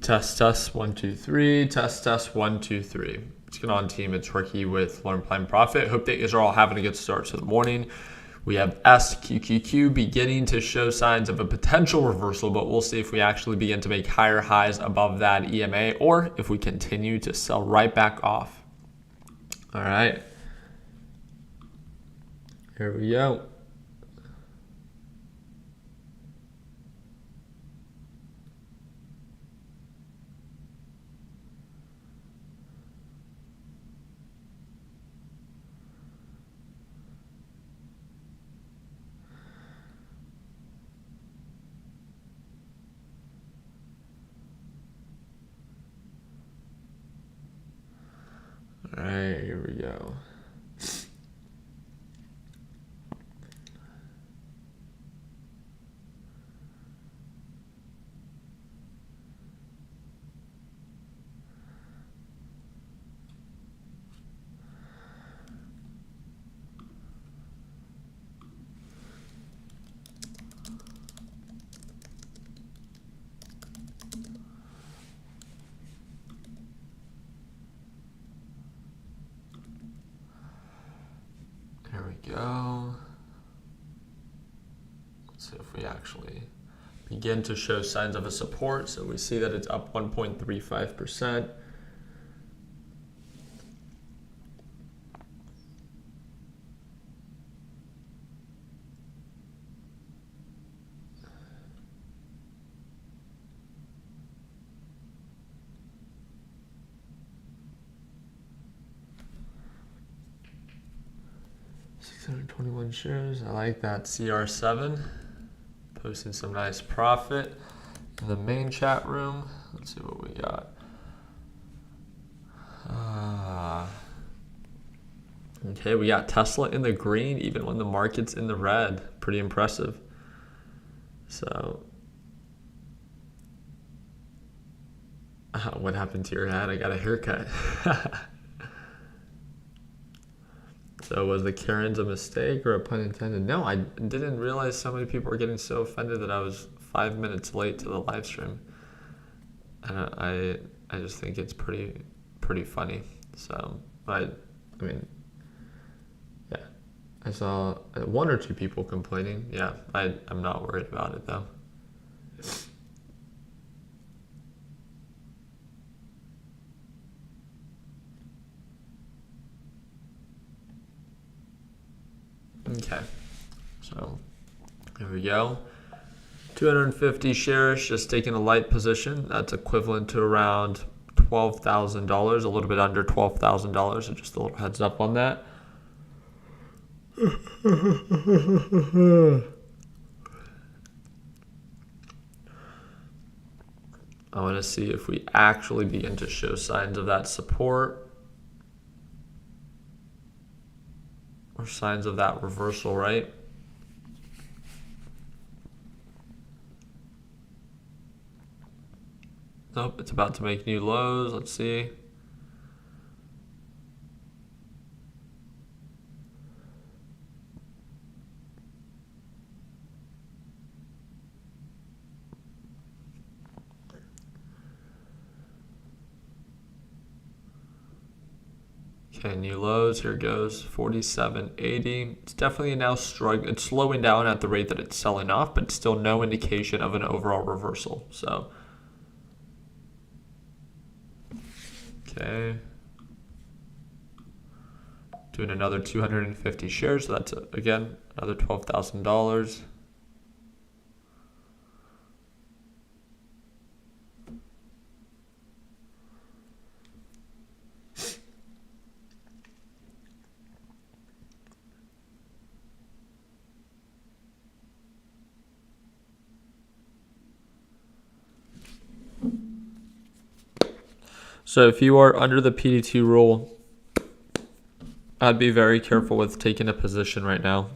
Test 1 2 3. Test 1 2 3. What's going on, team? It's Ricky with Learn Plan Profit. Hope that you guys are all having a good start to the morning. We have SQQQ beginning to show signs of a potential reversal, but we'll see if we actually begin to make higher highs above that EMA or if we continue to sell right back off. All right. Here we go. All right, here we go. There we go. Let's see if we actually begin to show signs of a support. So we see that it's up 1.35%. $621 shares. I like that. CR7 posting some nice profit in the main chat room. Let's see what we got. Okay, we got Tesla in the green even when the market's in the red. Pretty impressive. So, what happened to your head? I got a haircut. So was the Karen's a mistake or a pun intended? No, I didn't realize so many people were getting so offended that I was 5 minutes late to the live stream. And I just think it's pretty funny. So I mean, yeah, I saw one or two people complaining. Yeah, I'm not worried about it though. Okay, so here we go. 250 shares, just taking a light position. That's equivalent to around $12,000, a little bit under $12,000. So just a little heads up on that. I want to see if we actually begin to show signs of that support. Or signs of that reversal, right? Nope, it's about to make new lows. Let's see. Okay, new lows, here it goes, 47.80. It's definitely now struggling. It's slowing down at the rate that it's selling off, but still no indication of an overall reversal. So, okay. Doing another 250 shares, so that's, again, another $12,000. So if you are under the PDT rule, I'd be very careful with taking a position right now.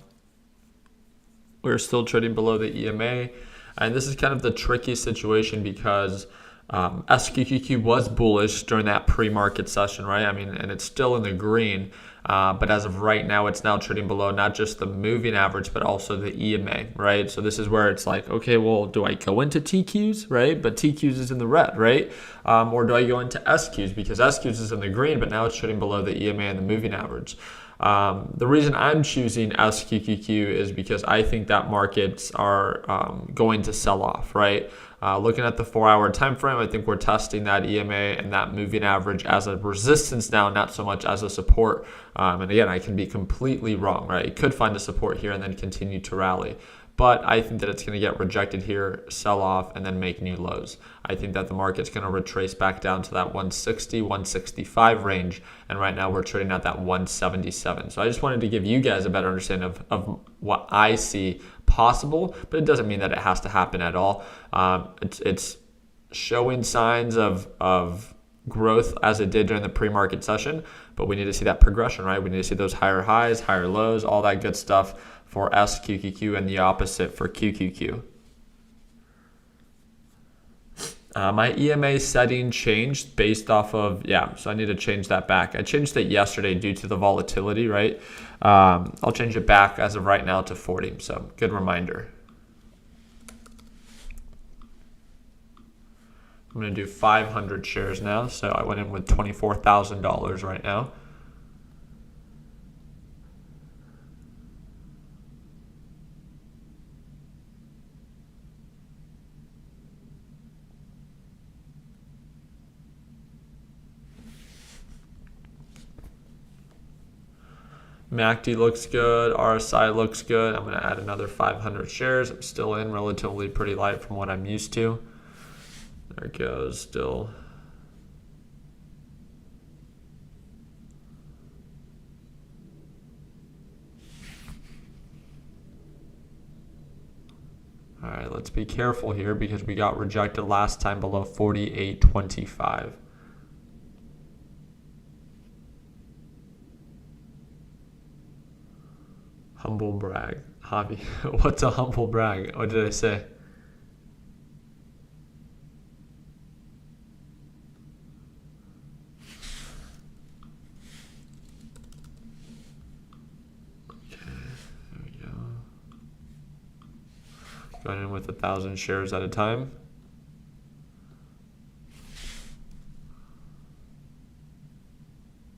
We're still trading below the EMA, and this is kind of the tricky situation because SQQQ was bullish during that pre-market session, right? I mean, and it's still in the green. But as of right now, it's now trading below not just the moving average, but also the EMA, right? So this is where it's like, okay, well, do I go into TQs, right? But TQs is in the red, right? Or do I go into SQs because SQs is in the green, but now it's trading below the EMA and the moving average. The reason I'm choosing SQQQ is because I think that markets are going to sell off, right? Looking at the 4-hour time frame, I think we're testing that EMA and that moving average as a resistance now, not so much as a support. And again, I can be completely wrong, right? It could find a support here and then continue to rally. But I think that it's going to get rejected here, sell off, and then make new lows. I think that the market's going to retrace back down to that 160, 165 range. And right now we're trading at that 177. So I just wanted to give you guys a better understanding of what I see possible, but it doesn't mean that it has to happen at all. It's showing signs of growth as it did during the pre-market session, but we need to see that progression, right? We need to see those higher highs, higher lows, all that good stuff for SQQQ and the opposite for QQQ. My EMA setting changed based off of, so I need to change that back. I changed it yesterday due to the volatility, right? I'll change it back as of right now to 40, so good reminder. I'm going to do 500 shares now, so I went in with $24,000 right now. MACD looks good. RSI looks good. I'm going to add another 500 shares. I'm still in relatively pretty light from what I'm used to. There it goes, still. All right, let's be careful here because we got rejected last time below 48.25. Humble brag. Hobby. What's a humble brag? What did I say? Okay, there we go. Going in with 1,000 shares at a time.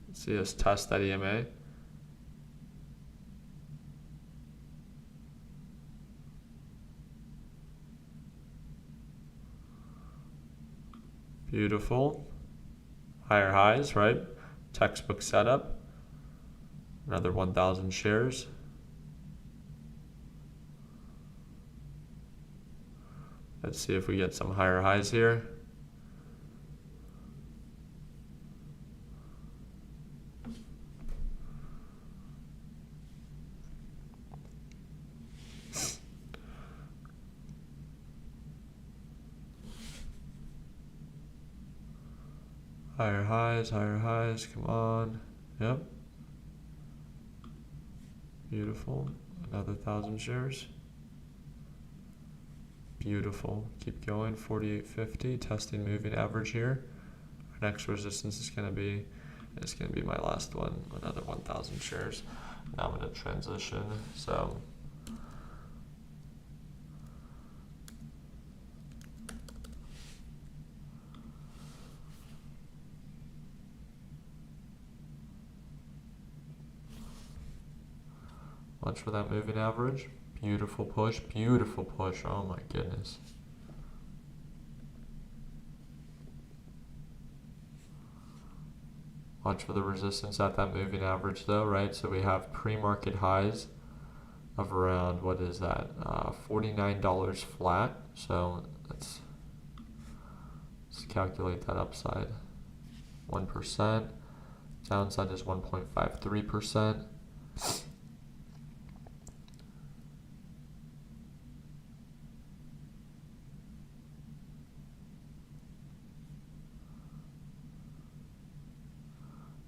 Let's see us test that EMA. Beautiful. Higher highs, right? Textbook setup. Another 1,000 shares. Let's see if we get some higher highs here. Higher highs, come on. Yep. Beautiful. Another 1,000 shares. Beautiful. Keep going. 48.50. Testing moving average here. Our next resistance is going to be, my last one. Another 1,000 shares. Now I'm going to transition. So. Watch for that moving average. Beautiful push, beautiful push. Oh my goodness. Watch for the resistance at that moving average though, right? So we have pre-market highs of around, what is that? $49 flat. So let's calculate that upside. 1%. Downside is 1.53%.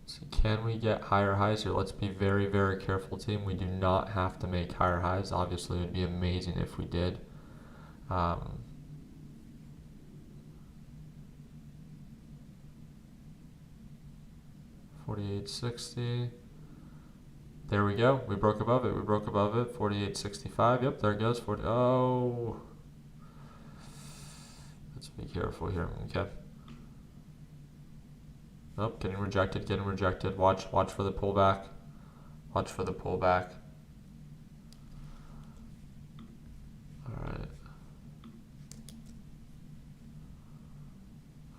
So can we get higher highs here? Let's be very, very careful, team. We do not have to make higher highs. Obviously, it would be amazing if we did. 48.60. There we go. We broke above it. 48.65. Yep, there it goes. 40. Oh. Let's be careful here. Okay. Nope, getting rejected. Watch for the pullback.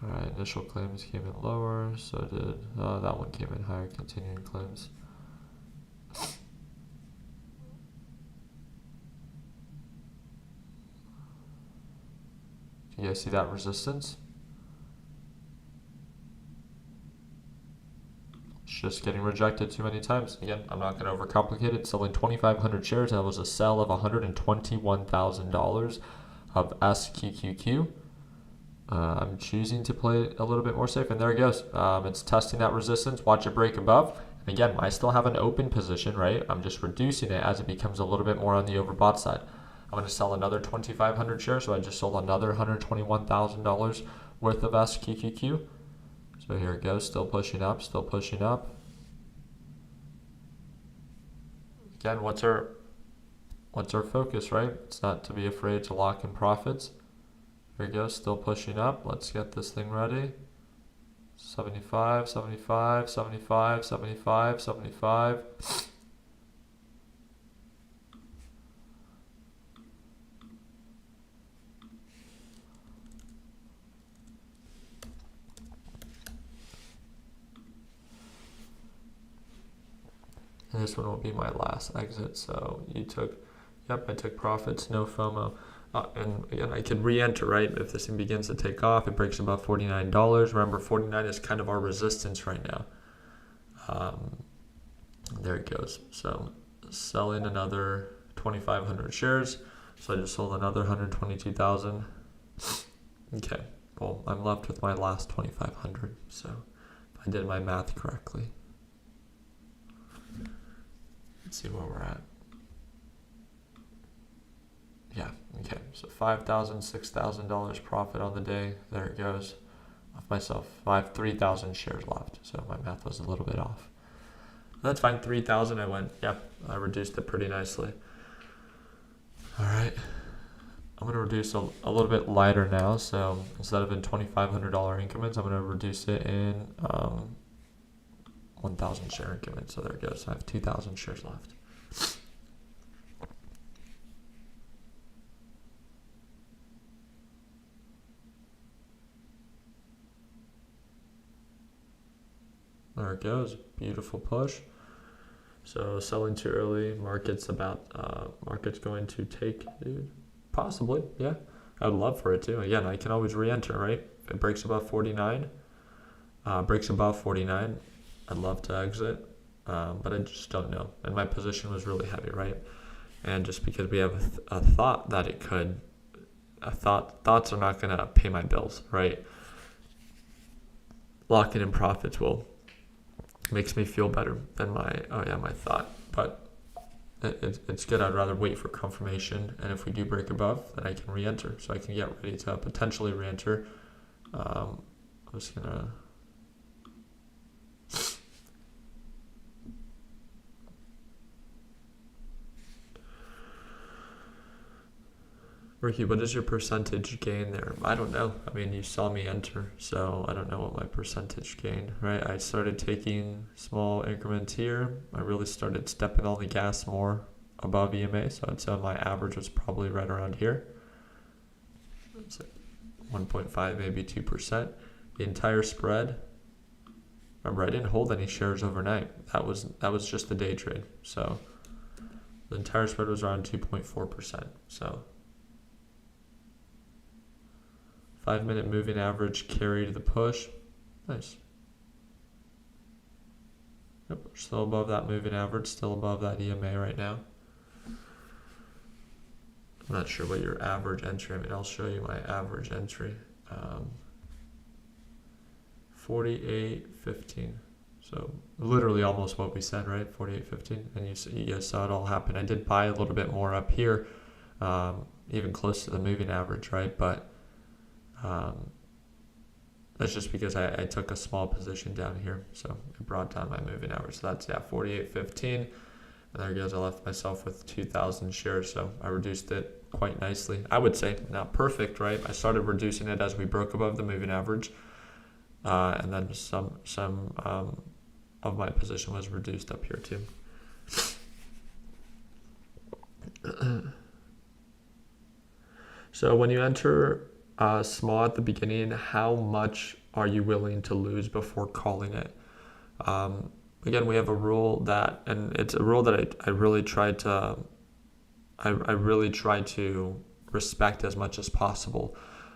Alright, initial claims came in lower, so did, that one came in higher, continuing claims. Do you guys see that resistance? It's just getting rejected too many times. Again, I'm not going to overcomplicate it. Selling 2,500 shares. That was a sell of $121,000 of SQQQ. I'm choosing to play it a little bit more safe, and there it goes. It's testing that resistance. Watch it break above. And again, I still have an open position, right? I'm just reducing it as it becomes a little bit more on the overbought side. I'm going to sell another 2,500 shares, so I just sold another $121,000 worth of SQQQ. So here it goes, still pushing up. Again, what's our focus, right? It's not to be afraid to lock in profits. Here it goes, still pushing up. Let's get this thing ready. 75. And this one will be my last exit. So I took profits, no FOMO. And again, I could re-enter, right? If this thing begins to take off, it breaks above $49. Remember, 49 is kind of our resistance right now. There it goes. So selling another 2,500 shares. So I just sold another 122,000. Okay, well, I'm left with my last 2,500. So if I did my math correctly. Let's see where we're at. Yeah, okay, so $5,000, $6,000 profit on the day. There it goes. Off myself, 3,000 shares left. So my math was a little bit off. That's fine, 3,000 I went. Yep, I reduced it pretty nicely. All right, I'm gonna reduce a little bit lighter now. So instead of in $2,500 increments, I'm gonna reduce it in 1,000 share increments. So there it goes, I have 2,000 shares left. There it goes, beautiful push. So selling too early, market's going to take, dude, possibly, yeah. I'd love for it to. Again, I can always re-enter, right? If it breaks above 49, I'd love to exit, but I just don't know. And my position was really heavy, right? And just because we have a thought that it could, thoughts are not gonna pay my bills, right? Locking in profits makes me feel better than my thought, but it's good. I'd rather wait for confirmation, and if we do break above, then I can re-enter, so I can get ready to potentially re-enter. I'm just gonna Ricky, what is your percentage gain there? I don't know. I mean, you saw me enter, so I don't know what my percentage gain, right? I started taking small increments here. I really started stepping on the gas more above EMA, so I'd say my average was probably right around here. It's like 1.5, maybe 2%. The entire spread, remember, I didn't hold any shares overnight. That was just a day trade. So the entire spread was around 2.4%. So 5-minute moving average carried the push. Nice. Yep, we're still above that moving average, still above that EMA right now. I'm not sure what your average entry, I mean, I'll show you my average entry. 48.15. So literally almost what we said, right? 48.15. And you guys saw it all happen. I did buy a little bit more up here, even close to the moving average, right? But that's just because I took a small position down here, so it brought down my moving average. So that's 48.15. And there goes, I left myself with 2,000 shares, so I reduced it quite nicely. I would say not perfect, right? I started reducing it as we broke above the moving average, and then some of my position was reduced up here too. So when you enter small at the beginning, how much are you willing to lose before calling it? Again, we have a rule that, and it's a rule that I really try to respect as much as possible.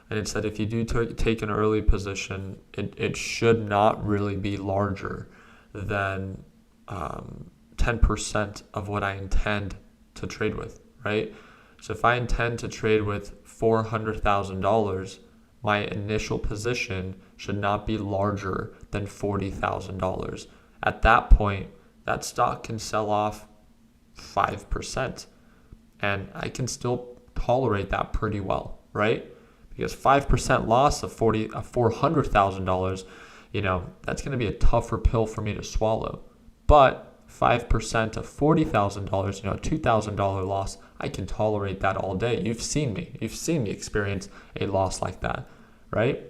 And it's that if you do take an early position, it should not really be larger than 10% of what I intend to trade with, right? So if I intend to trade with $400,000, my initial position should not be larger than $40,000. At that point, that stock can sell off 5%. And I can still tolerate that pretty well, right? Because 5% loss of $400,000, that's going to be a tougher pill for me to swallow. But 5% of $40,000, a $2,000 loss, I can tolerate that all day. You've seen me experience a loss like that, right?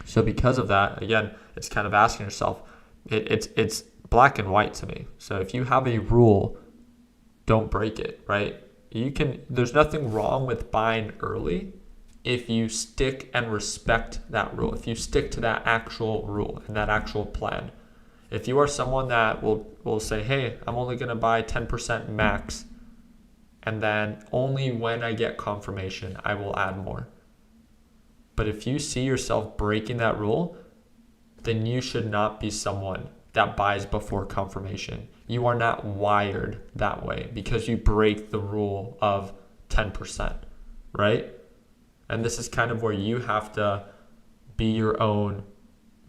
So because of that, again, it's kind of asking yourself, it's black and white to me. So if you have a rule, don't break it, right? There's nothing wrong with buying early if you stick and respect that rule, if you stick to that actual rule and that actual plan. If you are someone that will say, hey, I'm only going to buy 10% max, and then only when I get confirmation, I will add more. But if you see yourself breaking that rule, then you should not be someone that buys before confirmation. You are not wired that way because you break the rule of 10%, right? And this is kind of where you have to be your own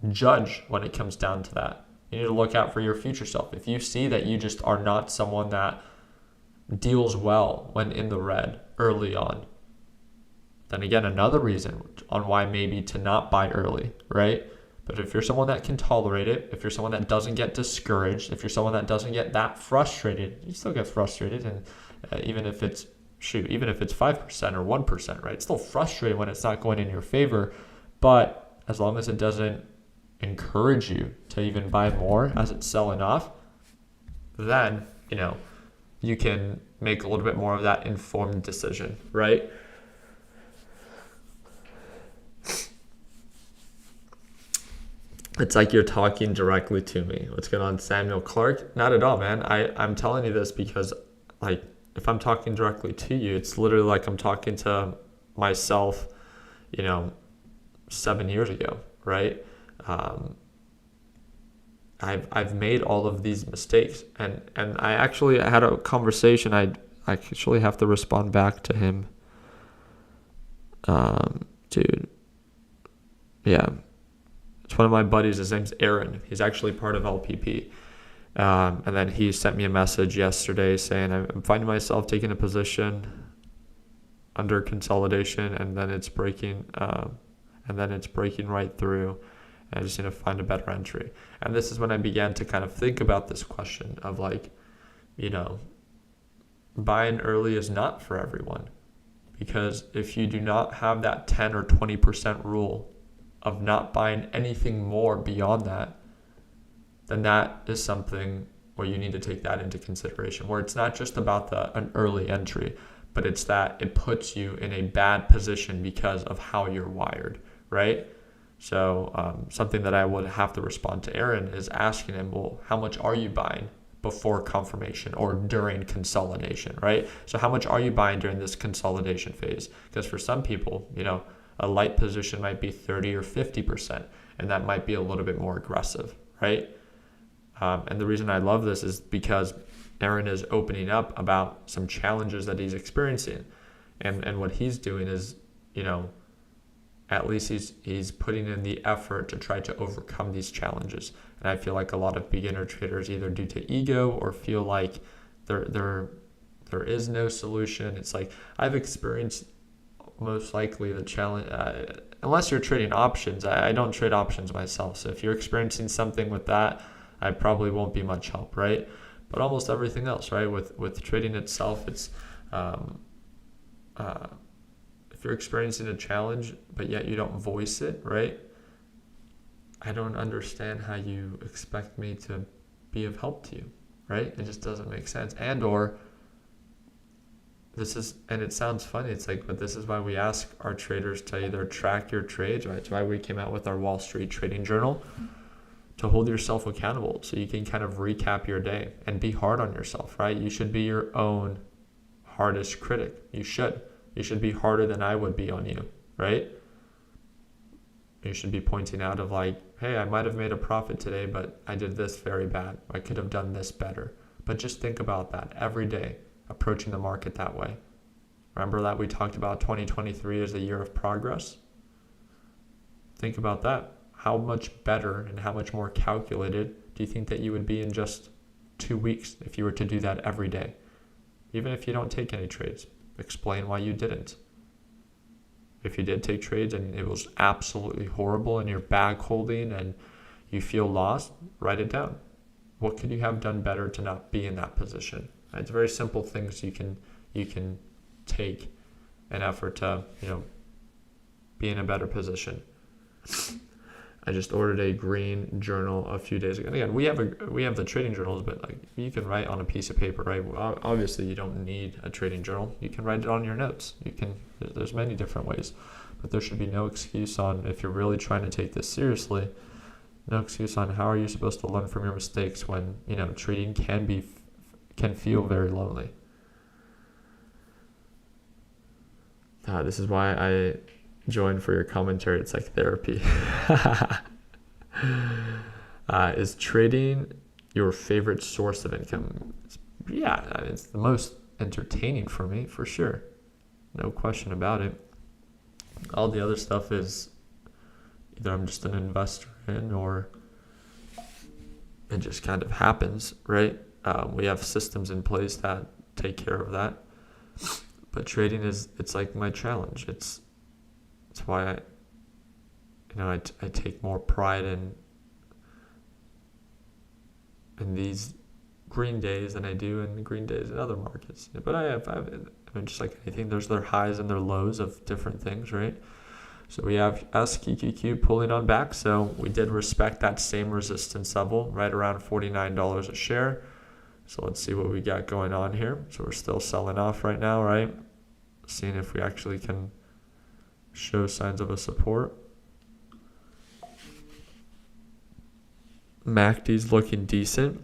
judge when it comes down to that. You need to look out for your future self. If you see that you just are not someone that deals well when in the red early on, then again, another reason on why maybe to not buy early, right? But if you're someone that can tolerate it, if you're someone that doesn't get discouraged, if you're someone that doesn't get that frustrated, you still get frustrated. And even if it's 5% or 1%, right? It's still frustrating when it's not going in your favor. But as long as it doesn't encourage you to even buy more as it's selling off, then, you can make a little bit more of that informed decision, right? It's like you're talking directly to me. What's going on, Samuel Clark? Not at all, man. I'm telling you this because, if I'm talking directly to you, it's literally like I'm talking to myself, 7 years ago, right? I've made all of these mistakes, and I actually had a conversation. I actually have to respond back to him. Dude. Yeah. It's one of my buddies. His name's Aaron. He's actually part of LPP. And then he sent me a message yesterday saying, I'm finding myself taking a position under consolidation, and then it's breaking right through. And I just need to find a better entry. And this is when I began to kind of think about this question of buying early is not for everyone. Because if you do not have that 10 or 20% rule of not buying anything more beyond that, then that is something where you need to take that into consideration, where it's not just about an early entry, but it's that it puts you in a bad position because of how you're wired, right? So something that I would have to respond to Aaron is asking him, well, how much are you buying before confirmation or during consolidation, right? So how much are you buying during this consolidation phase? Because for some people, a light position might be 30 or 50%, and that might be a little bit more aggressive, right? And the reason I love this is because Aaron is opening up about some challenges that he's experiencing. And what he's doing is, at least he's putting in the effort to try to overcome these challenges. And I feel like a lot of beginner traders either due to ego or feel like there is no solution. It's like I've experienced most likely the challenge, unless you're trading options. I don't trade options myself. So if you're experiencing something with that, I probably won't be much help, right? But almost everything else, right? With trading itself, it's if you're experiencing a challenge, but yet you don't voice it, right? I don't understand how you expect me to be of help to you, right? It just doesn't make sense. And it sounds funny, it's like, but this is why we ask our traders to either track your trades, right? It's why we came out with our Wall Street Trading Journal, to hold yourself accountable so you can kind of recap your day and be hard on yourself, right? You should be your own hardest critic. You should be harder than I would be on you, right? You should be pointing out of like, hey, I might have made a profit today, but I did this very bad. I could have done this better. But just think about that every day, approaching the market that way. Remember that we talked about 2023 as a year of progress? Think about that. How much better and how much more calculated do you think that you would be in just 2 weeks if you were to do that every day? Even if you don't take any trades, explain why you didn't. If you did take trades and it was absolutely horrible and you're bag holding and you feel lost, write it down. What could you have done better to not be in that position? It's very simple things you can take an effort to, be in a better position. I just ordered a green journal a few days ago. And again, we have the trading journals, but like you can write on a piece of paper, right? Obviously, you don't need a trading journal. You can write it on your notes. There's many different ways, but there should be no excuse on, if you're really trying to take this seriously, no excuse on how are you supposed to learn from your mistakes when trading can feel very lonely. This is why I join for your commentary. It's like therapy. Is trading your favorite source of income? Yeah, it's the most entertaining for me, for sure. No question about it. All the other stuff is either I'm just an investor in, or it just kind of happens, right? We have systems in place that take care of that. But trading it's like my challenge. It's why I take more pride in these green days than I do in the green days in other markets. But just like anything, there's their highs and their lows of different things, right? So we have SQQQ pulling on back. So we did respect that same resistance level right around $49 a share. So let's see what we got going on here. So we're still selling off right now, right? Seeing if we actually can show signs of a support. MACD's looking decent.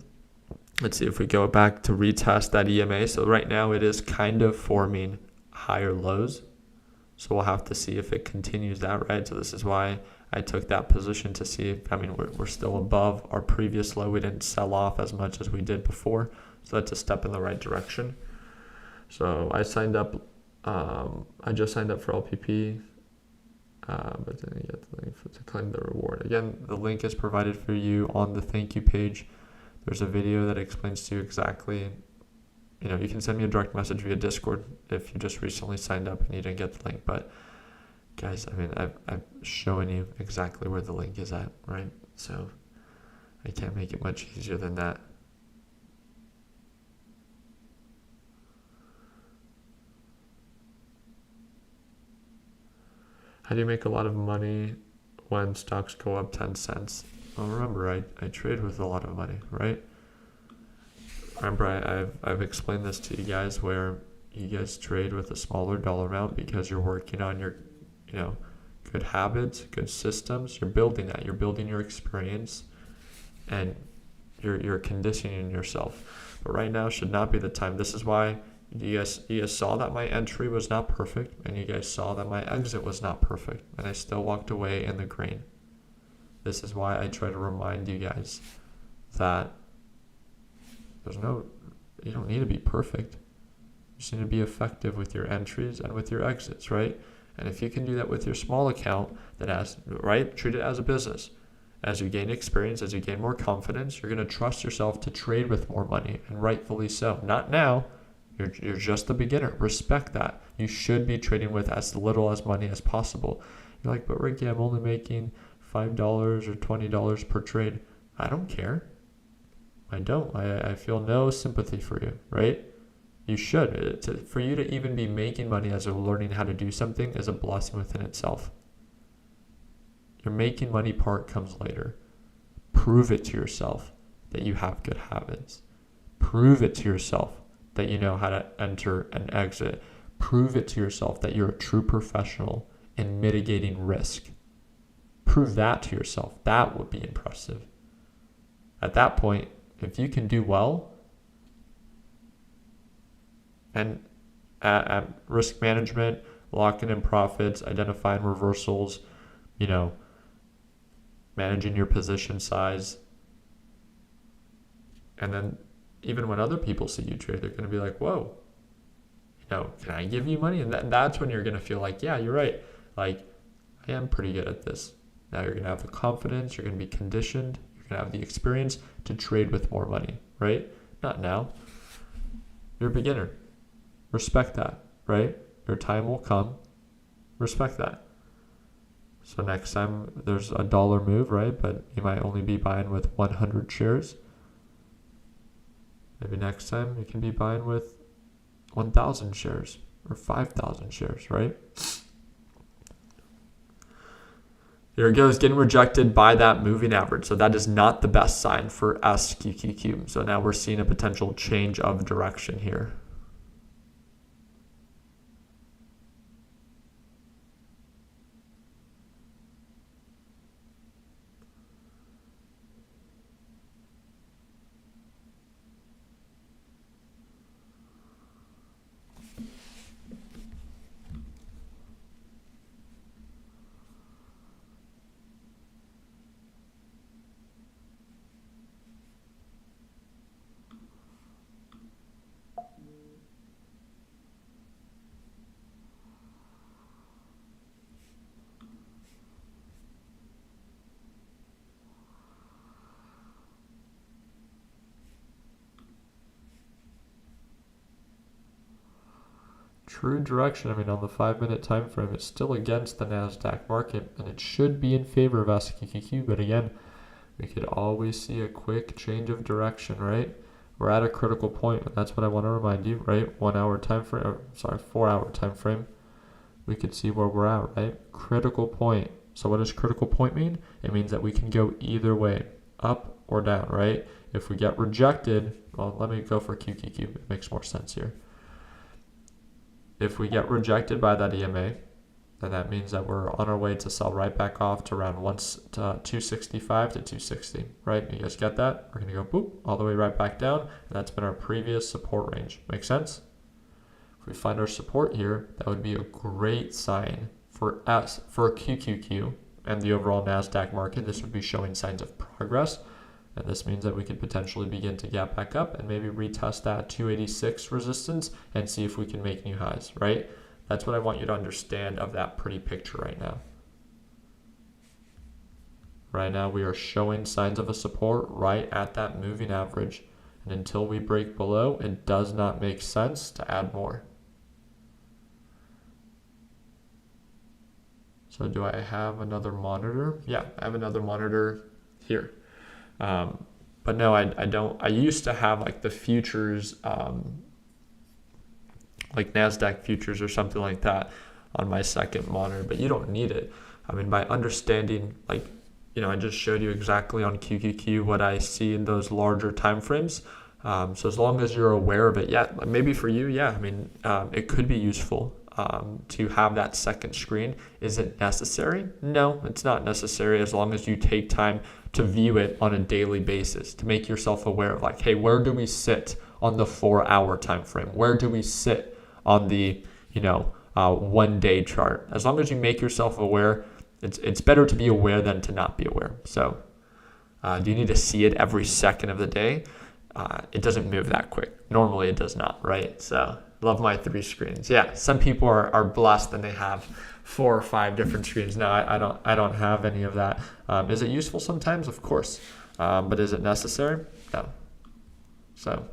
Let's see if we go back to retest that EMA. So right now it is kind of forming higher lows. So we'll have to see if it continues that, right? So this is why I took that position to see if, we're still above our previous low. We didn't sell off as much as we did before. So that's a step in the right direction. So I signed up, I just signed up for LPP, but then you get the link to claim the reward. Again, the link is provided for you on the thank you page. There's a video that explains to you exactly, you can send me a direct message via Discord if you just recently signed up and you didn't get the link. But guys, I've shown you exactly where the link is at, right? So I can't make it much easier than that. How do you make a lot of money when stocks go up 10 cents? Well, remember, I trade with a lot of money, right? Remember, I've explained this to you guys, where you guys trade with a smaller dollar amount because you're working on your, good habits, good systems. You're building that. You're building your experience, and you're conditioning yourself. But right now should not be the time. This is why you guys saw that my entry was not perfect, and you guys saw that my exit was not perfect, and I still walked away in the green. This is why I try to remind you guys that you don't need to be perfect. You just need to be effective with your entries and with your exits, right? And if you can do that with your small account, treat it as a business. As you gain experience, as you gain more confidence, you're going to trust yourself to trade with more money, and rightfully so. Not now. You're just a beginner. Respect that. You should be trading with as little as money as possible. You're like, but Ricky, I'm only making $5 or $20 per trade. I don't care. I don't. I feel no sympathy for you, right? You should. For you to even be making money as you're learning how to do something is a blessing within itself. Your making money part comes later. Prove it to yourself that you have good habits. Prove it to yourself that you know how to enter and exit. Prove it to yourself that you're a true professional in mitigating risk. Prove that to yourself. That would be impressive. At that point, if you can do well, and at risk management, locking in profits, identifying reversals, managing your position size. And then even when other people see you trade, they're going to be like, whoa, can I give you money? And that's when you're going to feel like, yeah, you're right. Like, I am pretty good at this. Now you're going to have the confidence, you're going to be conditioned, you're going to have the experience to trade with more money, right? Not now. You're a beginner. Respect that, right? Your time will come. Respect that. So next time there's a dollar move, right? But you might only be buying with 100 shares. Maybe next time you can be buying with 1,000 shares or 5,000 shares, right? Here it goes, getting rejected by that moving average. So that is not the best sign for SQQQ. So now we're seeing a potential change of direction here. True direction, on the 5-minute time frame, it's still against the NASDAQ market, and it should be in favor of SQQQ, but again, we could always see a quick change of direction, right? We're at a critical point, and that's what I want to remind you, right? 4-hour time frame. We could see where we're at, right? Critical point. So what does critical point mean? It means that we can go either way, up or down, right? If we get rejected, well, let me go for QQQ. It makes more sense here. If we get rejected by that EMA, then that means that we're on our way to sell right back off to around 265 to 260, right? You guys get that? We're going to go boop, all the way right back down, and that's been our previous support range. Make sense? If we find our support here, that would be a great sign for QQQ and the overall NASDAQ market. This would be showing signs of progress. And this means that we could potentially begin to gap back up and maybe retest that 286 resistance and see if we can make new highs, right? That's what I want you to understand of that pretty picture right now. Right now, we are showing signs of a support right at that moving average. And until we break below, it does not make sense to add more. So do I have another monitor? Yeah, I have another monitor here. But no, I don't. I used to have like the futures, like NASDAQ futures or something like that on my second monitor, but you don't need it. By understanding, I just showed you exactly on QQQ what I see in those larger time frames. So as long as you're aware of it, yeah, maybe for you, yeah, it could be useful to have that second screen. Is it necessary? No, it's not necessary as long as you take time to view it on a daily basis, to make yourself aware of like, hey, where do we sit on the 4-hour time frame? Where do we sit on the 1-day chart? As long as you make yourself aware, it's better to be aware than to not be aware. So do you need to see it every second of the day? It doesn't move that quick. Normally it does not, right? So love my 3 screens. Yeah, some people are blessed and they have 4 or 5 different screens. No, I don't have any of that. Is it useful sometimes? Of course. But is it necessary? No. So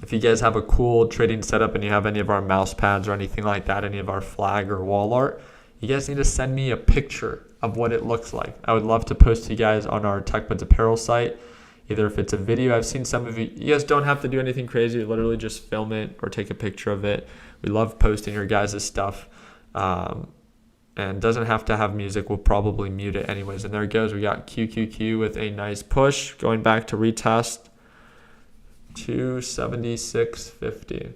if you guys have a cool trading setup and you have any of our mouse pads or anything like that, any of our flag or wall art, you guys need to send me a picture of what it looks like. I would love to post you guys on our TechBuds apparel site. Either if it's a video, I've seen some of you guys don't have to do anything crazy. Literally just film it or take a picture of it. We love posting your guys' stuff. And doesn't have to have music. We'll probably mute it anyways. And there it goes. We got QQQ with a nice push. Going back to retest. 276.50.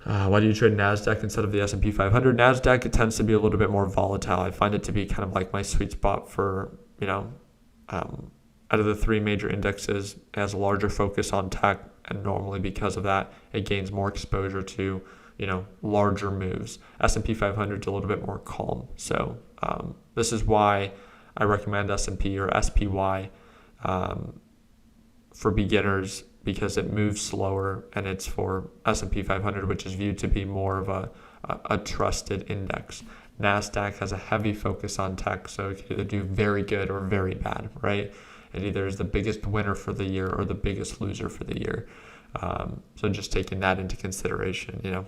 Why do you trade NASDAQ instead of the S&P 500? NASDAQ, it tends to be a little bit more volatile. I find it to be kind of like my sweet spot for, out of the three major indexes, it has a larger focus on tech. And normally because of that, it gains more exposure to, larger moves. S&P 500 is a little bit more calm. So this is why I recommend S&P or SPY for beginners, because it moves slower, and it's for S&P 500, which is viewed to be more of a trusted index. NASDAQ has a heavy focus on tech, so it can either do very good or very bad, right? It either is the biggest winner for the year or the biggest loser for the year. So just taking that into consideration,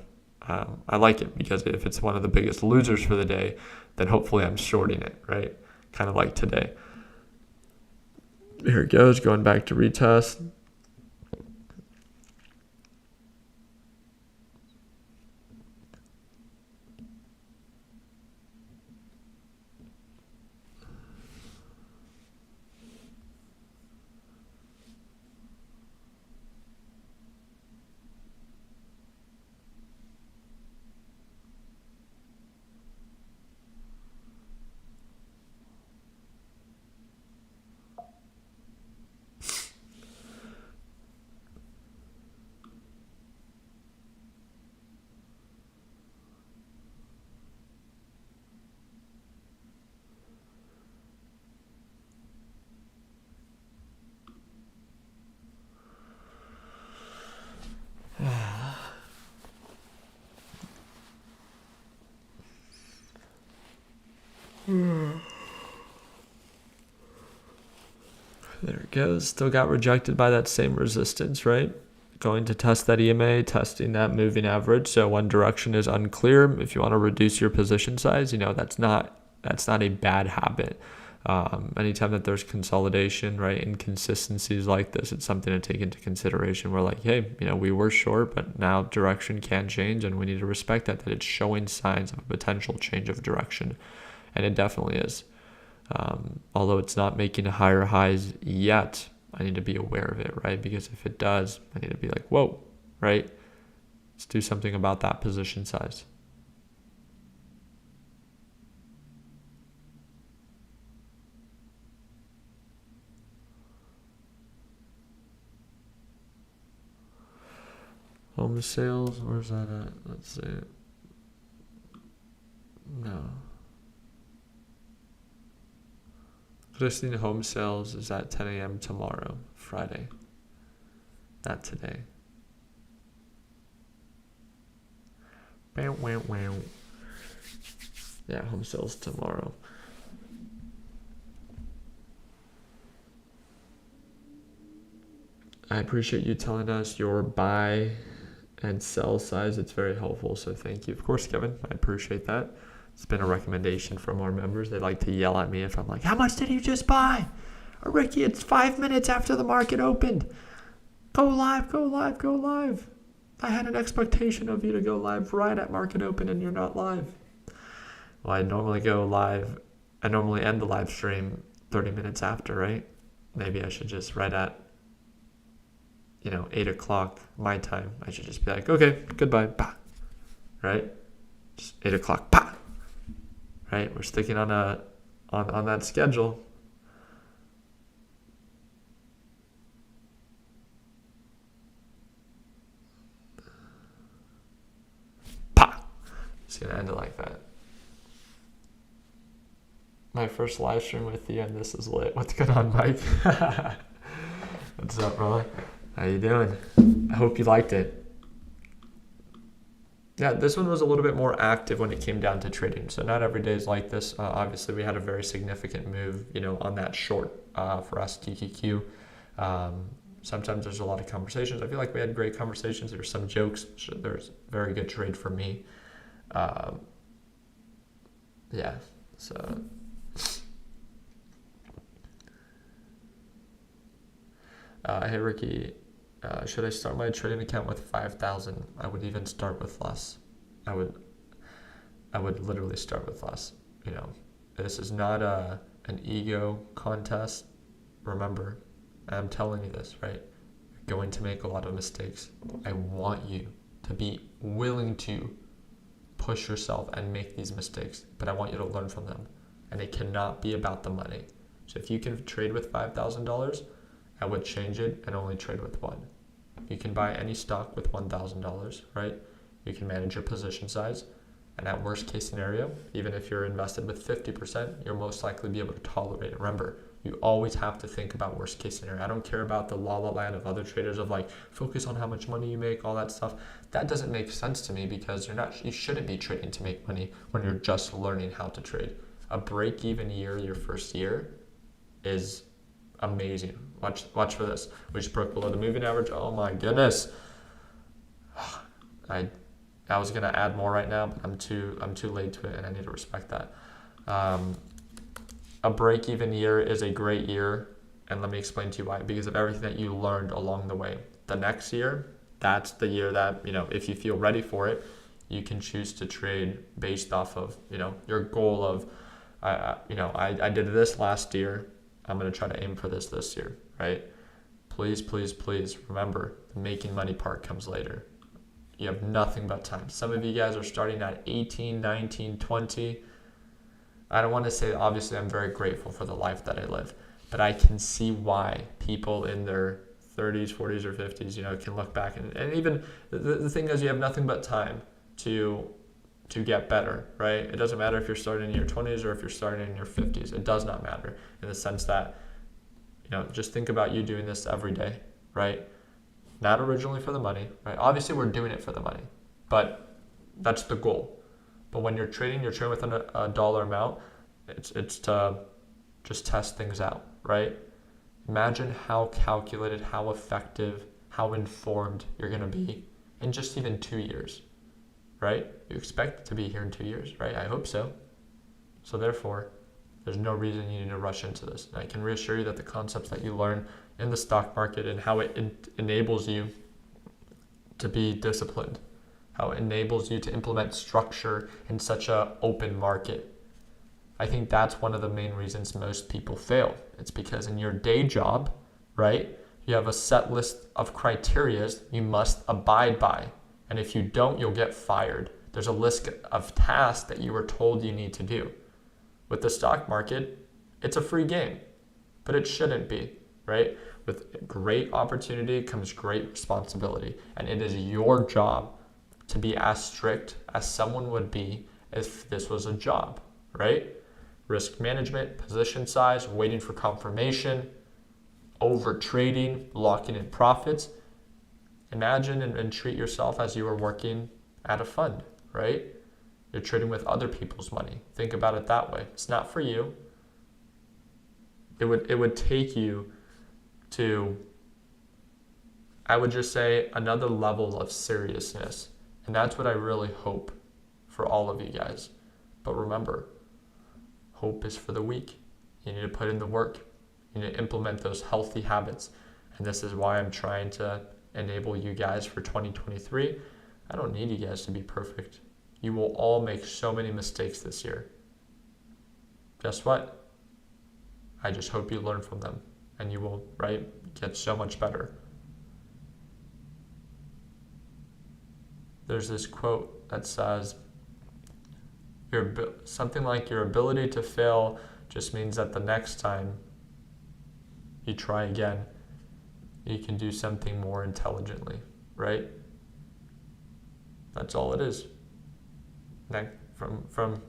I like it, because if it's one of the biggest losers for the day, then hopefully I'm shorting it, right? Kind of like today. Here it goes, going back to retest. There it goes. Still got rejected by that same resistance, right? Going to test that EMA, testing that moving average. So one direction is unclear. If you want to reduce your position size, that's not a bad habit. Anytime that there's consolidation, right, inconsistencies like this, it's something to take into consideration. We're like, hey, we were short, but now direction can change, and we need to respect that it's showing signs of a potential change of direction. And it definitely is. Although it's not making higher highs yet, I need to be aware of it, right? Because if it does, I need to be like, whoa, right? Let's do something about that position size. Home sales, where's that at? Let's see. No. Listing home sales is at 10 a.m. tomorrow, Friday. Not today. Yeah, home sales tomorrow. I appreciate you telling us your buy and sell size. It's very helpful, so thank you. Of course, Kevin, I appreciate that. It's been a recommendation from our members. They like to yell at me if I'm like, how much did you just buy? Or Ricky, it's 5 minutes after the market opened. Go live, go live, go live. I had an expectation of you to go live right at market open, and you're not live. Well, I normally go live. I normally end the live stream 30 minutes after, right? Maybe I should just right at 8 o'clock my time. I should just be like, okay, goodbye, bah. Right? Just 8 o'clock, bah. Right? We're sticking on that schedule. Bah. Just gonna end it like that. My first live stream with you, and this is lit. What's going on, Mike? What's up, brother? How you doing? I hope you liked it. Yeah, this one was a little bit more active when it came down to trading. So not every day is like this. Obviously, we had a very significant move, on that short for us, QQQ. Sometimes there's a lot of conversations. I feel like we had great conversations. There's some jokes. There's very good trade for me. Yeah, so... Hey Ricky, should I start my trading account with 5,000? I would even start with less. I would I would literally start with less. You know, this is not an ego contest. Remember, I'm telling you this, right? You're going to make a lot of mistakes. I want you to be willing to push yourself and make these mistakes, but I want you to learn from them. And it cannot be about the money. So if you can trade with $5,000, I would change it and only trade with one. You can buy any stock with $1,000, right? You can manage your position size. And at worst case scenario, even if you're invested with 50%, you'll most likely be able to tolerate it. Remember, you always have to think about worst case scenario. I don't care about the la la land of other traders of like, focus on how much money you make, all that stuff. That doesn't make sense to me because you shouldn't be trading to make money when you're just learning how to trade. A break-even year, your first year, is amazing. Watch for this. We just broke below the moving average. Oh my goodness. I was gonna add more right now, but I'm too late to it, and I need to respect that. A break-even year is a great year, and let me explain to you why. Because of everything that you learned along the way. The next year, that's the year that, if you feel ready for it, you can choose to trade based off of, your goal of, I did this last year. I'm gonna try to aim for this year, right? Please, please, please remember, the making money part comes later. You have nothing but time. Some of you guys are starting at 18, 19, 20. I don't want to say, obviously, I'm very grateful for the life that I live, but I can see why people in their 30s, 40s, or 50s, can look back. And even the thing is, you have nothing but time to get better, right? It doesn't matter if you're starting in your 20s or if you're starting in your 50s. It does not matter in the sense that, just think about you doing this every day, right? Not originally for the money, right? Obviously, we're doing it for the money, but that's the goal. But when you're trading with a dollar amount. It's to just test things out, right? Imagine how calculated, how effective, how informed you're going to be in just even 2 years, right? You expect to be here in 2 years, right? I hope so. So therefore, there's no reason you need to rush into this. And I can reassure you that the concepts that you learn in the stock market and how it enables you to be disciplined, how it enables you to implement structure in such an open market. I think that's one of the main reasons most people fail. It's because in your day job, right, you have a set list of criterias you must abide by. And if you don't, you'll get fired. There's a list of tasks that you were told you need to do. With the stock market, it's a free game, but it shouldn't be, right? With great opportunity comes great responsibility, and it is your job to be as strict as someone would be if this was a job, right? Risk management, position size, waiting for confirmation, over trading, locking in profits. Imagine and treat yourself as you were working at a fund, right? You're trading with other people's money. Think about it that way. It's not for you. It would take you to, I would just say, another level of seriousness. And that's what I really hope for all of you guys. But remember, hope is for the weak. You need to put in the work. You need to implement those healthy habits. And this is why I'm trying to enable you guys for 2023. I don't need you guys to be perfect. You will all make so many mistakes this year. Guess what? I just hope you learn from them and you will, right, get so much better. There's this quote that says, something like your ability to fail just means that the next time you try again, you can do something more intelligently, right? That's all it is. From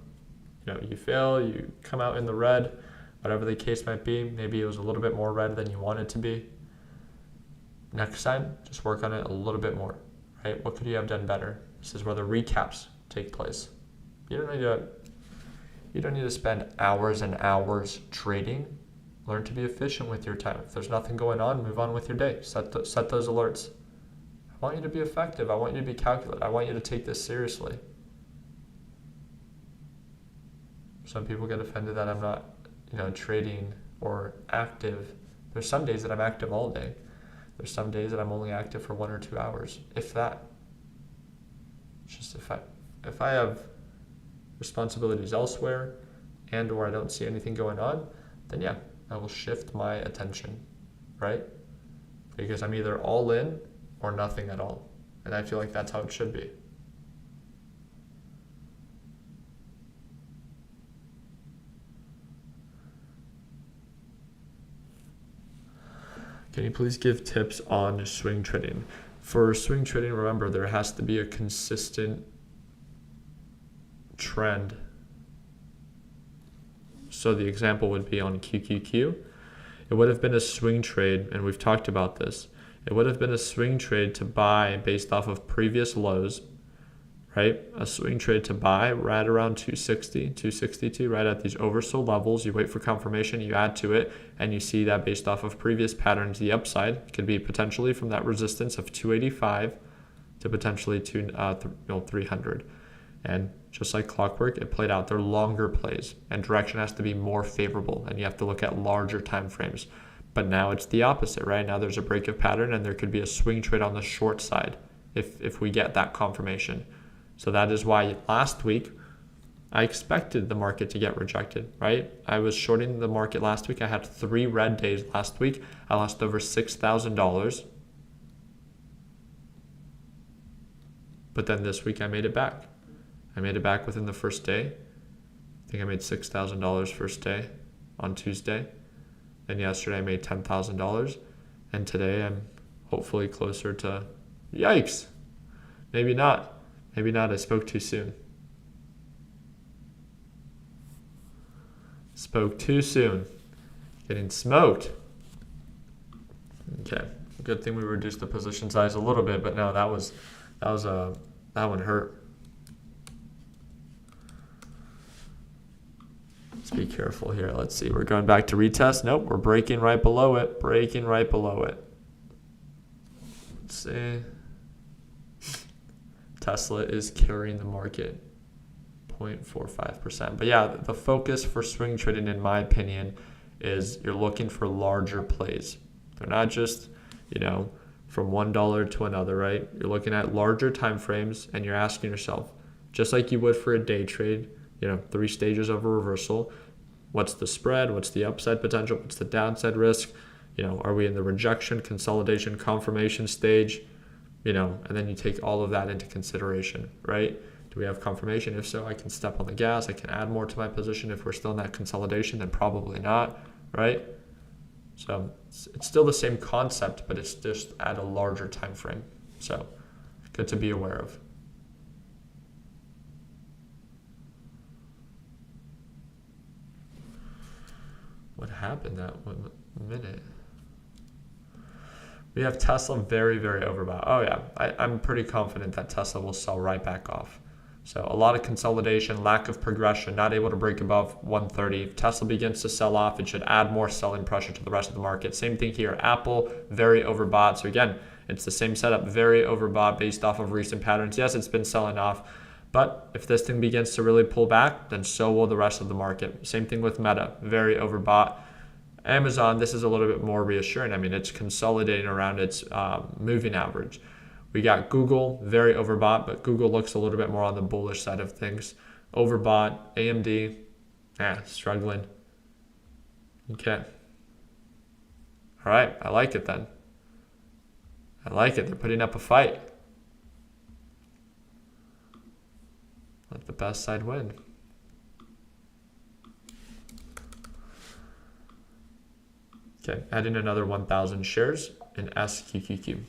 you fail, you come out in the red, whatever the case might be. Maybe it was a little bit more red than you want it to be. Next time, just work on it a little bit more, right? What could you have done better? This is where the recaps take place. You don't need to spend hours and hours trading. Learn to be efficient with your time. If there's nothing going on, move on with your day. Set those alerts. I want you to be effective. I want you to be calculated. I want you to take this seriously. Some people get offended that I'm not, trading or active. There's some days that I'm active all day. There's some days that I'm only active for 1 or 2 hours, if that. It's just if I have responsibilities elsewhere and or I don't see anything going on, then yeah, I will shift my attention, right? Because I'm either all in or nothing at all. And I feel like that's how it should be. Can you please give tips on swing trading? For swing trading, remember, there has to be a consistent trend. So the example would be on QQQ. It would have been a swing trade, and we've talked about this. It would have been a swing trade to buy based off of previous lows, right? A swing trade to buy right around 260, 262, right at these oversold levels. You wait for confirmation, you add to it, and you see that based off of previous patterns, the upside could be potentially from that resistance of 285 to potentially 300. And just like clockwork, it played out. They're longer plays, and direction has to be more favorable, and you have to look at larger time frames. But now it's the opposite, right? Now there's a break of pattern, and there could be a swing trade on the short side if we get that confirmation. So that is why last week I expected the market to get rejected, right? I was shorting the market last week. I had 3 red days last week. I lost over $6,000. But then this week I made it back. I made it back within the first day. I think I made $6,000 first day on Tuesday. And yesterday I made $10,000. And today I'm hopefully closer to, yikes, maybe not. Maybe not, I spoke too soon. Spoke too soon. Getting smoked. Okay, good thing we reduced the position size a little bit, but no, that one hurt. Let's be careful here. Let's see, we're going back to retest. Nope, we're breaking right below it. Breaking right below it. Let's see. Tesla is carrying the market 0.45%. But yeah, the focus for swing trading, in my opinion, is you're looking for larger plays. They're not just, from $1 to another, right? You're looking at larger time frames, and you're asking yourself, just like you would for a day trade, 3 stages of a reversal. What's the spread? What's the upside potential? What's the downside risk? Are we in the rejection, consolidation, confirmation stage? And then you take all of that into consideration, right? Do we have confirmation? If so, I can step on the gas. I can add more to my position. If we're still in that consolidation, then probably not, right? So it's still the same concept, but it's just at a larger time frame. So good to be aware of. What happened that 1 minute? We have Tesla very, very overbought. Oh yeah, I'm pretty confident that Tesla will sell right back off. So a lot of consolidation, lack of progression, not able to break above 130. If Tesla begins to sell off, it should add more selling pressure to the rest of the market. Same thing here. Apple, very overbought. So again, it's the same setup, very overbought based off of recent patterns. Yes, it's been selling off, but if this thing begins to really pull back, then so will the rest of the market. Same thing with Meta, very overbought. Amazon, this is a little bit more reassuring. I mean, it's consolidating around its moving average. We got Google, very overbought, but Google looks a little bit more on the bullish side of things. Overbought. AMD, struggling. Okay. All right, I like it then. I like it. They're putting up a fight. Let the best side win. Okay, adding another 1,000 shares in SQQQ.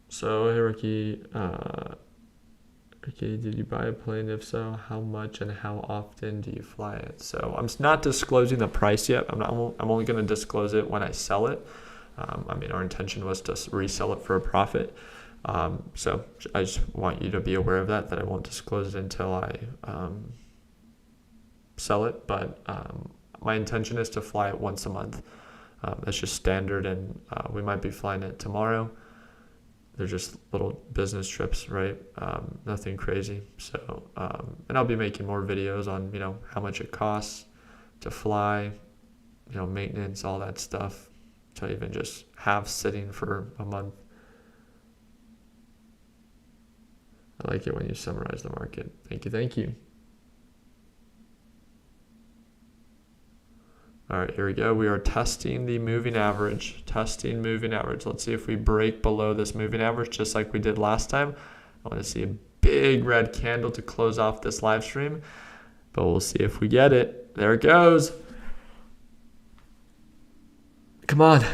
So, hey Ricky, did you buy a plane? If so, how much and how often do you fly it? So I'm not disclosing the price yet. I'm only going to disclose it when I sell it. Our intention was to resell it for a profit. So I just want you to be aware of that I won't disclose it until I sell it. But my intention is to fly it once a month. That's just standard, and we might be flying it tomorrow. They're just little business trips, right? Nothing crazy. So, and I'll be making more videos on, how much it costs to fly, maintenance, all that stuff, to even just have sitting for a month. I like it when you summarize the market. Thank you. All right, here we go. We are testing the moving average. Testing moving average. Let's see if we break below this moving average just like we did last time. I want to see a big red candle to close off this live stream, but we'll see if we get it. There it goes. Come on.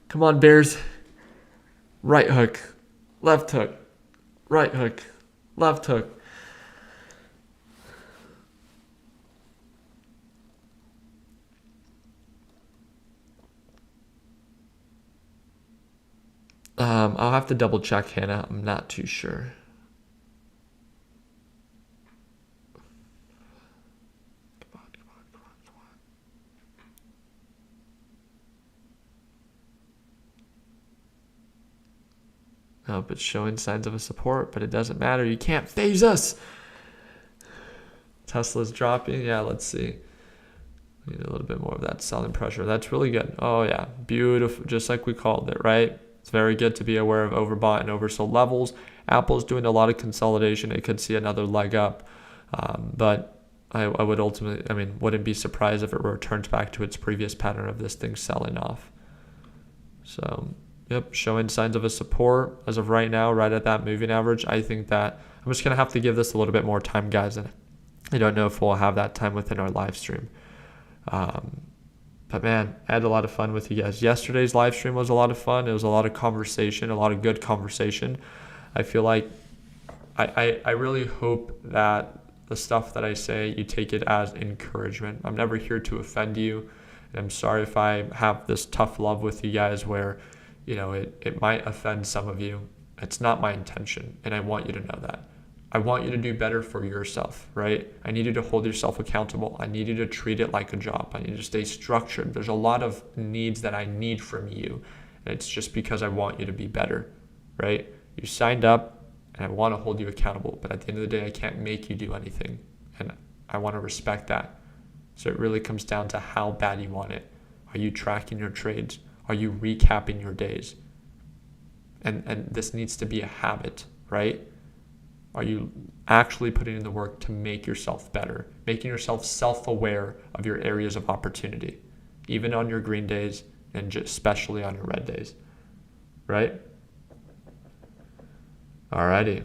Come on, Bears. Right hook. Left hook. Right hook. Left hook. I'll have to double check, Hannah. I'm not too sure. Come on. Nope, it's showing signs of a support, but it doesn't matter. You can't phase us. Tesla's dropping. Yeah, let's see. We need a little bit more of that selling pressure. That's really good. Oh, yeah. Beautiful. Just like we called it, right? It's very good to be aware of overbought and oversold levels. Apple's doing a lot of consolidation. It could see another leg up. But I would ultimately, wouldn't be surprised if it returns back to its previous pattern of this thing selling off. So, yep, showing signs of a support as of right now, right at that moving average. I think that I'm just going to have to give this a little bit more time, guys. And I don't know if we'll have that time within our live stream. But man, I had a lot of fun with you guys. Yesterday's live stream was a lot of fun. It was a lot of conversation, a lot of good conversation. I feel like I really hope that the stuff that I say, you take it as encouragement. I'm never here to offend you. And I'm sorry if I have this tough love with you guys where, it might offend some of you. It's not my intention. And I want you to know that. I want you to do better for yourself, right? I need you to hold yourself accountable. I need you to treat it like a job. I need you to stay structured. There's a lot of needs that I need from you. And it's just because I want you to be better, right? You signed up and I want to hold you accountable. But at the end of the day, I can't make you do anything. And I want to respect that. So it really comes down to how bad you want it. Are you tracking your trades? Are you recapping your days? And this needs to be a habit, right? Are you actually putting in the work to make yourself better, making yourself self-aware of your areas of opportunity, even on your green days and especially on your red days, right? Alrighty.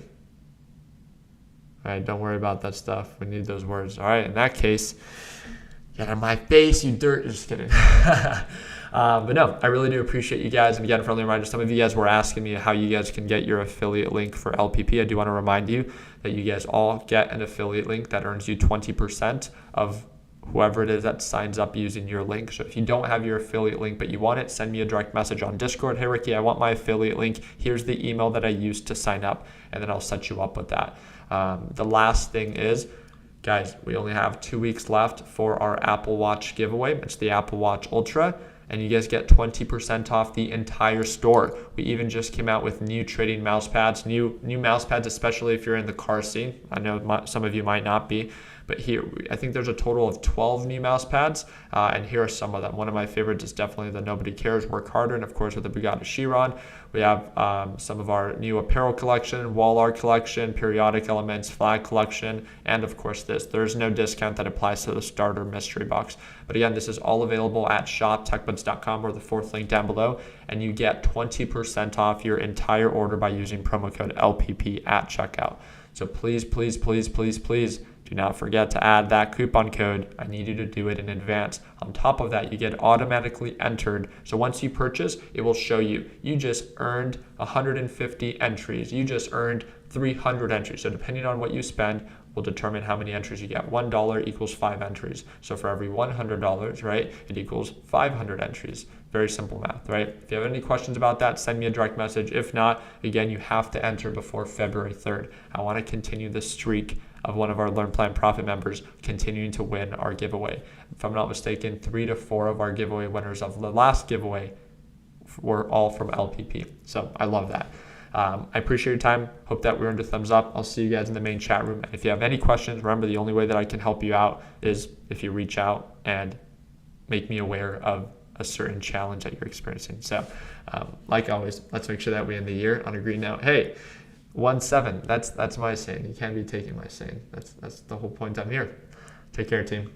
All right, don't worry about that stuff. We need those words. All right, in that case, get out of my face, you dirt. Just kidding. But no, I really do appreciate you guys. And again, friendly reminder, some of you guys were asking me how you guys can get your affiliate link for LPP. I do want to remind you that you guys all get an affiliate link that earns you 20% of whoever it is that signs up using your link. So if you don't have your affiliate link, but you want it, send me a direct message on Discord. Hey, Ricky, I want my affiliate link. Here's the email that I used to sign up, and then I'll set you up with that. The last thing is, guys, we only have 2 weeks left for our Apple Watch giveaway. It's the Apple Watch Ultra, and you guys get 20% off the entire store. We even just came out with new trading mouse pads, new mouse pads, especially if you're in the car scene. I know some of you might not be, but here, I think there's a total of 12 new mouse pads, and here are some of them. One of my favorites is definitely the Nobody Cares, Work Harder, and of course with the Bugatti Chiron. We have some of our new apparel collection, wall art collection, periodic elements, flag collection, and of course this. There's no discount that applies to the starter mystery box. But again, this is all available at shop.techbuds.com or the fourth link down below, and you get 20% off your entire order by using promo code LPP at checkout. So please, please, please, please, please, do not forget to add that coupon code. I need you to do it in advance. On top of that, you get automatically entered. So once you purchase, it will show you just earned 150 entries. You just earned 300 entries. So depending on what you spend, will determine how many entries you get. $1 equals 5 entries. So for every $100, right, it equals 500 entries. Very simple math, right? If you have any questions about that, send me a direct message. If not, again, you have to enter before February 3rd. I want to continue this streak of one of our Learn Plan Profit members continuing to win our giveaway. If I'm not mistaken, 3 to 4 of our giveaway winners of the last giveaway were all from LPP. So I love that. I appreciate your time. Hope that we earned a thumbs up. I'll see you guys in the main chat room. And if you have any questions, remember the only way that I can help you out is if you reach out and make me aware of a certain challenge that you're experiencing. So like always, let's make sure that we end the year on a green note. Hey, 1-7, that's my saying. You can't be taking my saying. That's the whole point I'm here. Take care, team.